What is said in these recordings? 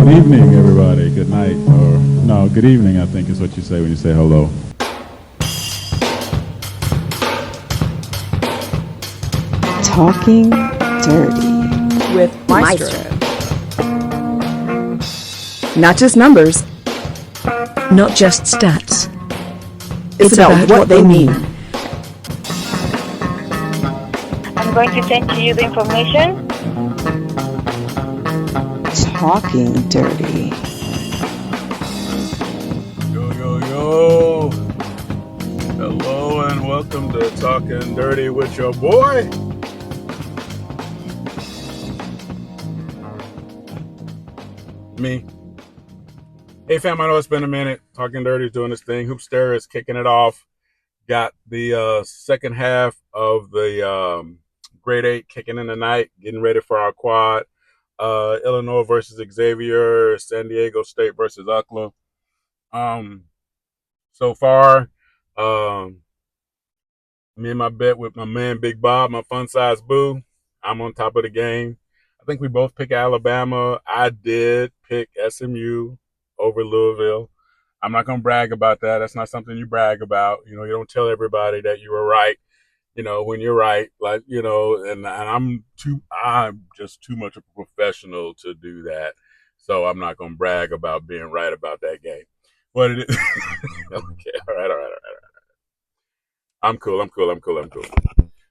Good evening, everybody. Good night, or no, good evening, I think is what you say when you say hello. Talking Dirty with Maestro. Not just numbers, not just stats. it's about what they mean. I'm going to send to you the information. Talking Dirty. Yo. Hello and welcome to Talkin Dirty with your boy. Me. Hey fam, I know it's been a minute. Talking Dirty is doing this thing. Hoopster is kicking it off. Got the second half of the grade 8 kicking in tonight, getting ready for our quad. Illinois versus Xavier, San Diego State versus UCLA. So far, me and my bet with my man Big Bob, my fun size boo, I'm on top of the game. I think we both pick Alabama. I did pick SMU over Louisville. I'm not going to brag about that. That's not something you brag about. You know, you don't tell everybody that you were right, you know, when you're right. Like, you know, and I'm just too much of a professional to do that. So I'm not going to brag about being right about that game. But it is. Okay, all right. I'm cool.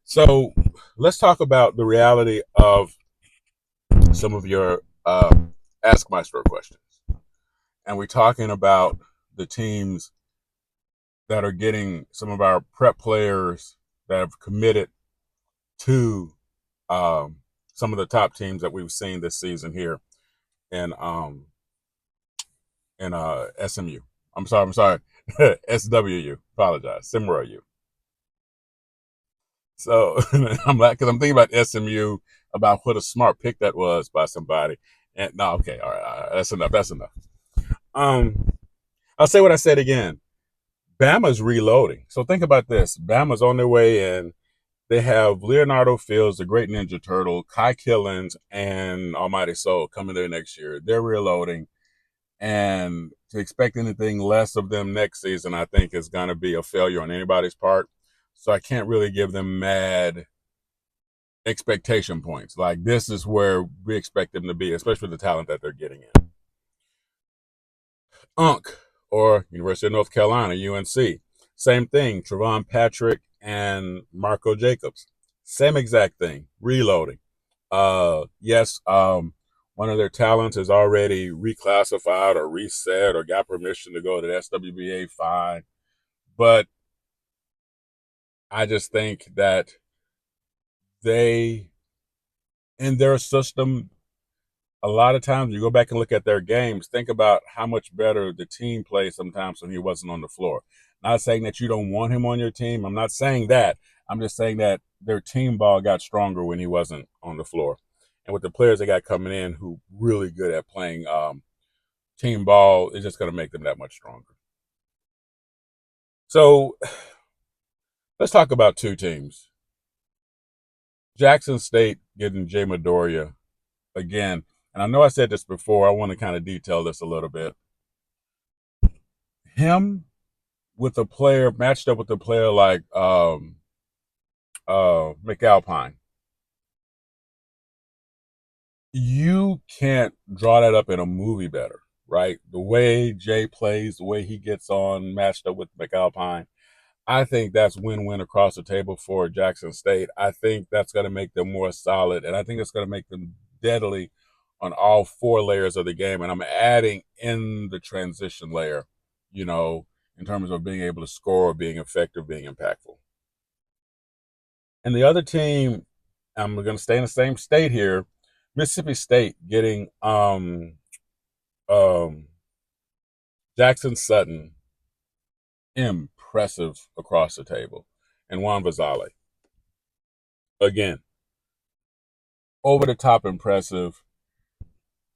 So let's talk about the reality of some of your Ask Maestro questions. And we're talking about the teams that are getting some of our prep players that have committed to some of the top teams that we've seen this season here in SMU. I'm sorry. SWU. Apologize. SimWorld U. So I'm like, because I'm thinking about SMU, about what a smart pick that was by somebody. And no, okay, all right, that's enough. I'll say what I said again. Bama's reloading. So think about this. Bama's on their way in. They have Leonardo Fields, the Great Ninja Turtle, Kai Killens, and Almighty Soul coming there next year. They're reloading. And to expect anything less of them next season, I think is going to be a failure on anybody's part. So I can't really give them mad expectation points. Like, this is where we expect them to be, especially with the talent that they're getting in. UNC, or University of North Carolina, UNC. Same thing, Trevon Patrick and Marco Jacobs. Same exact thing, reloading. Yes, one of their talents is already reclassified or reset or got permission to go to the SWBA, fine. But I just think that they, in their system, a lot of times you go back and look at their games, think about how much better the team plays sometimes when he wasn't on the floor. Not saying that you don't want him on your team. I'm not saying that. I'm just saying that their team ball got stronger when he wasn't on the floor. And with the players they got coming in who really good at playing team ball, it's just going to make them that much stronger. So let's talk about two teams. Jackson State getting Jay Midoriya again. And I know I said this before. I want to kind of detail this a little bit. Him with a player, matched up with a player like McAlpine. You can't draw that up in a movie better, right? The way Jay plays, the way he gets on, matched up with McAlpine. I think that's win-win across the table for Jackson State. I think that's going to make them more solid, and I think it's going to make them deadly on all four layers of the game. And I'm adding in the transition layer, you know, in terms of being able to score, being effective, being impactful. And the other team, I'm going to stay in the same state here, Mississippi State getting Jackson Sutton, impressive across the table, and Juan Vazale. Again, over the top impressive.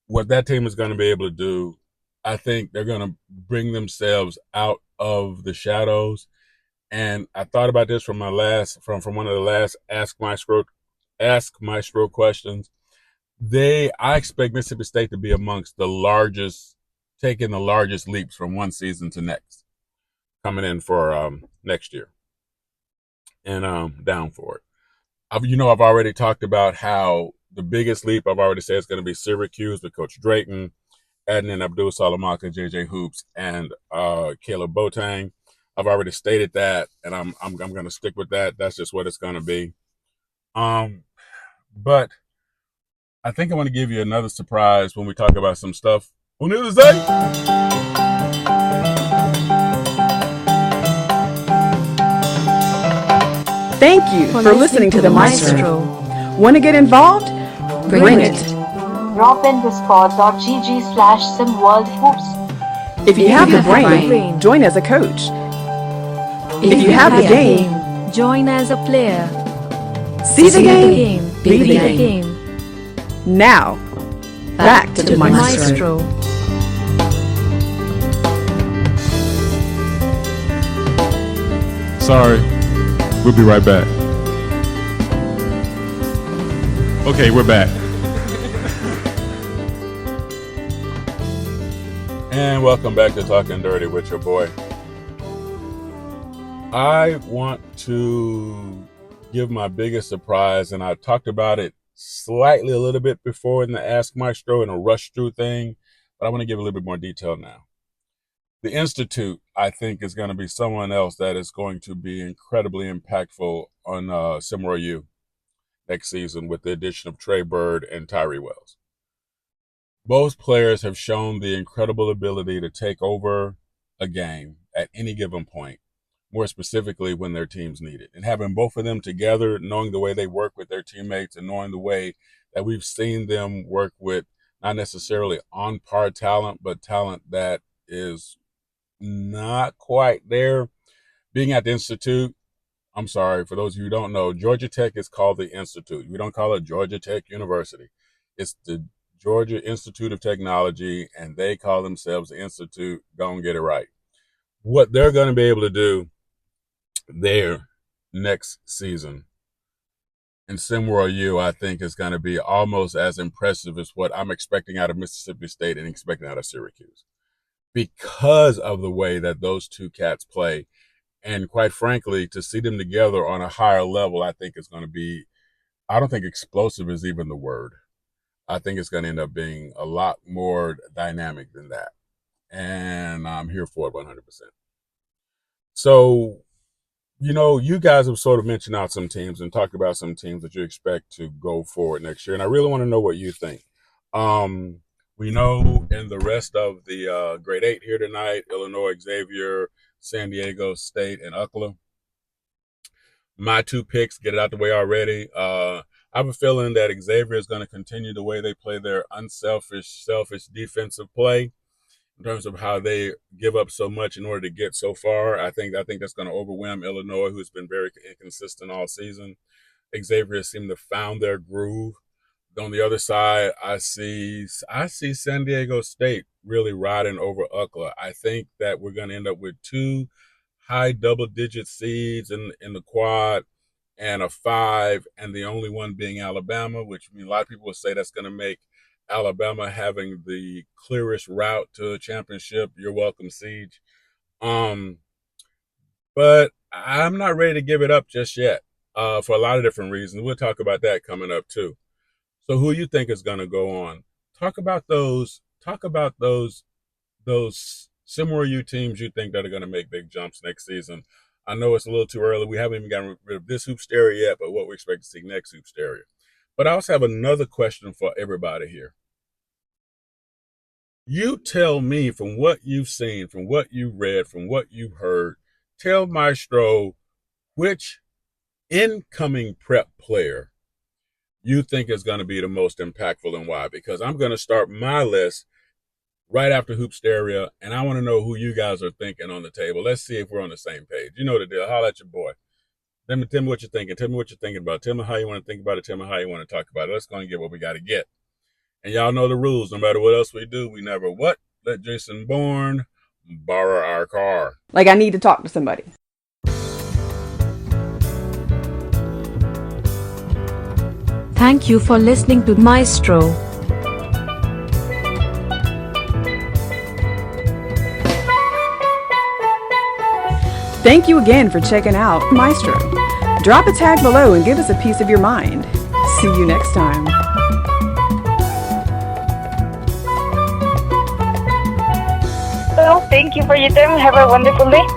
What that team is going to be able to do, I think they're going to bring themselves out of the shadows. And I thought about this from one of the last Ask Maestro questions. I expect Mississippi State to be amongst the largest, taking the largest leaps from one season to next, coming in for next year, and down for it. I've already talked about how the biggest leap I've already said is going to be Syracuse with Coach Drayton, adding in Abdul Salamaka, JJ Hoops, and Caleb Boateng. I've already stated that, and I'm going to stick with that. That's just what it's going to be. But I think I want to give you another surprise when we talk about some stuff. Who knew to say? Thank you for listening to the Maestro. Want to get involved? Bring it. Drop in discord.gg/SimWorld Hoops. If you have the brain, join as a coach. If you have the game, join as a player. see the game, be the game. game. Now, back to the Maestro. Sorry. We'll be right back. Okay, we're back. And welcome back to Talkin Durty with your boy. I want to give my biggest surprise, and I talked about it slightly a little bit before in the Ask Maestro and a rush through thing, but I want to give a little bit more detail now. The Institute, I think, is going to be someone else that is going to be incredibly impactful on SimWorld U next season with the addition of Trey Bird and Tyree Wells. Both players have shown the incredible ability to take over a game at any given point, more specifically when their teams need it. And having both of them together, knowing the way they work with their teammates and knowing the way that we've seen them work with not necessarily on par talent, but talent that is not quite there. Being at the Institute, I'm sorry, for those of you who don't know, Georgia Tech is called the Institute. We don't call it Georgia Tech University. It's the Georgia Institute of Technology, and they call themselves the Institute. Go and get it right. What they're going to be able to do there next season in SimWorld U, I think, is going to be almost as impressive as what I'm expecting out of Mississippi State and expecting out of Syracuse, because of the way that those two cats play. And quite frankly, to see them together on a higher level, I think is going to be, I don't think explosive is even the word. I think it's going to end up being a lot more dynamic than that. And I'm here for it 100%. So, you guys have sort of mentioned out some teams and talked about some teams that you expect to go forward next year. And I really want to know what you think. We know in the rest of the grade 8 here tonight, Illinois, Xavier, San Diego State, and UCLA. My two picks, get it out the way already. I have a feeling that Xavier is going to continue the way they play their unselfish, selfish defensive play in terms of how they give up so much in order to get so far. I think that's going to overwhelm Illinois, who's been very inconsistent all season. Xavier seemed to found their groove. On the other side, I see San Diego State really riding over UCLA. I think that we're going to end up with two high double-digit seeds in the quad and a 5, and the only one being Alabama, which a lot of people will say that's going to make Alabama having the clearest route to a championship. You're welcome, Siege. But I'm not ready to give it up just yet for a lot of different reasons. We'll talk about that coming up too. So who you think is going to go on? Talk about those SimWorld U teams you think that are going to make big jumps next season. I know it's a little too early. We haven't even gotten rid of this hoopsteria yet, but what we expect to see next hoopsteria. But I also have another question for everybody here. You tell me, from what you've seen, from what you've read, from what you've heard, tell Maestro which incoming prep player you think is going to be the most impactful and why. Because I'm going to start my list right after Hoopsteria, and I want to know who you guys are thinking on the table. Let's see if we're on the same page. You know the deal. Holla at your boy. Tell me what you're thinking. Tell me what you're thinking about. Tell me how you want to think about it. Tell me how you want to talk about it. Let's go and get what we got to get. And y'all know the rules. No matter what else we do, we never what? Let Jason Bourne borrow our car. Like I need to talk to somebody. Thank you for listening to Maestro. Thank you again for checking out Maestro. Drop a tag below and give us a piece of your mind. See you next time. Well, thank you for your time. Have a wonderful day.